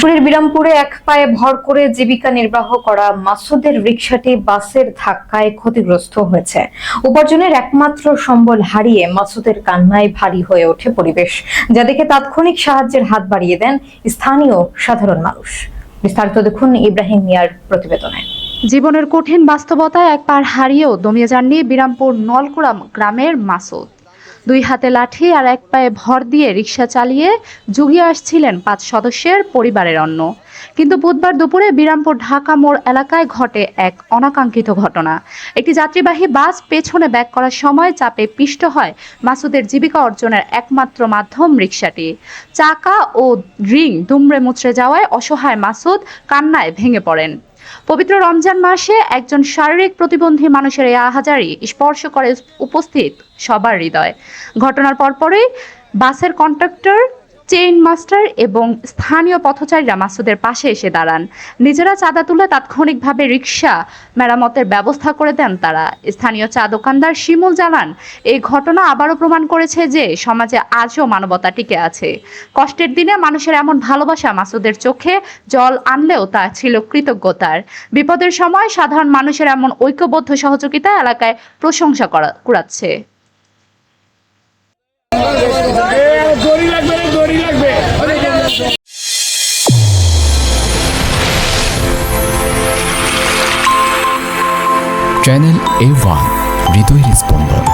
বিরামপুরে এক পায়ে ভর করে জীবিকা নির্বাহ করা মাসুদের রিকশাটি বাসের ধাক্কায় ক্ষতিগ্রস্ত হয়েছে। উপার্জনের একমাত্র সম্বল হারিয়ে মাসুদের কান্নায় ভারী হয়ে ওঠে পরিবেশ, যা দেখে তাৎক্ষণিক সাহায্যের হাত বাড়িয়ে দেন স্থানীয় সাধারণ মানুষ। বিস্তারিত দেখুন ইব্রাহিম মিয়ার প্রতিবেদনে। জীবনের কঠিন বাস্তবতায় এক পার হারিয়েও দমিয়ে যাননি বিরামপুর নলকুড়া গ্রামের মাসুদ। দুই হাতে লাঠি আর এক পায়ে ভর দিয়ে রিকশা চালিয়ে জুগিয়ে আসছিলেন 5 সদস্যের পরিবারের অন্ন। কিন্তু বুধবার দুপুরে বিরামপুর ঢাকা মোড় এলাকায় ঘটে এক অনাকাঙ্ক্ষিত ঘটনা। একটি যাত্রীবাহী বাস পেছনে ব্যাক করার সময় চাপে পিষ্ট হয় মাসুদের জীবিকা অর্জনের একমাত্র মাধ্যম রিকশাটি। চাকা ও রিং দুমড়ে মুচড়ে যাওয়ায় অসহায় মাসুদ কান্নায় ভেঙে পড়েন। পবিত্র রমজান মাসে একজন শারীরিক প্রতিবন্ধী মানুষের এই আহাজারি স্পর্শ করে উপস্থিত সবার হৃদয়। ঘটনার পরপরই বাসের কন্ডাক্টর, চেইন মাস্টার এবং স্থানীয় পথচারীরা মাসুদের পাশে এসে দাঁড়ান। নিজেরা চাঁদা তুলে তাৎক্ষণিকভাবে রিকশা মেরামতের ব্যবস্থা করে দেন তারা। স্থানীয় চা দোকানদার শিমুল জানান, এই ঘটনা আবারও প্রমাণ করেছে যে সমাজে আজও মানবতা টিকে আছে। কষ্টের দিনে মানুষের এমন ভালোবাসা মাসুদের চোখে জল আনলেও তা ছিল কৃতজ্ঞতার। বিপদের সময় সাধারণ মানুষের এমন ঐক্যবদ্ধ সহযোগিতা এলাকায় প্রশংসা কুড়াচ্ছে। চ্যানেল A1 হৃদয়ের স্পন্দন।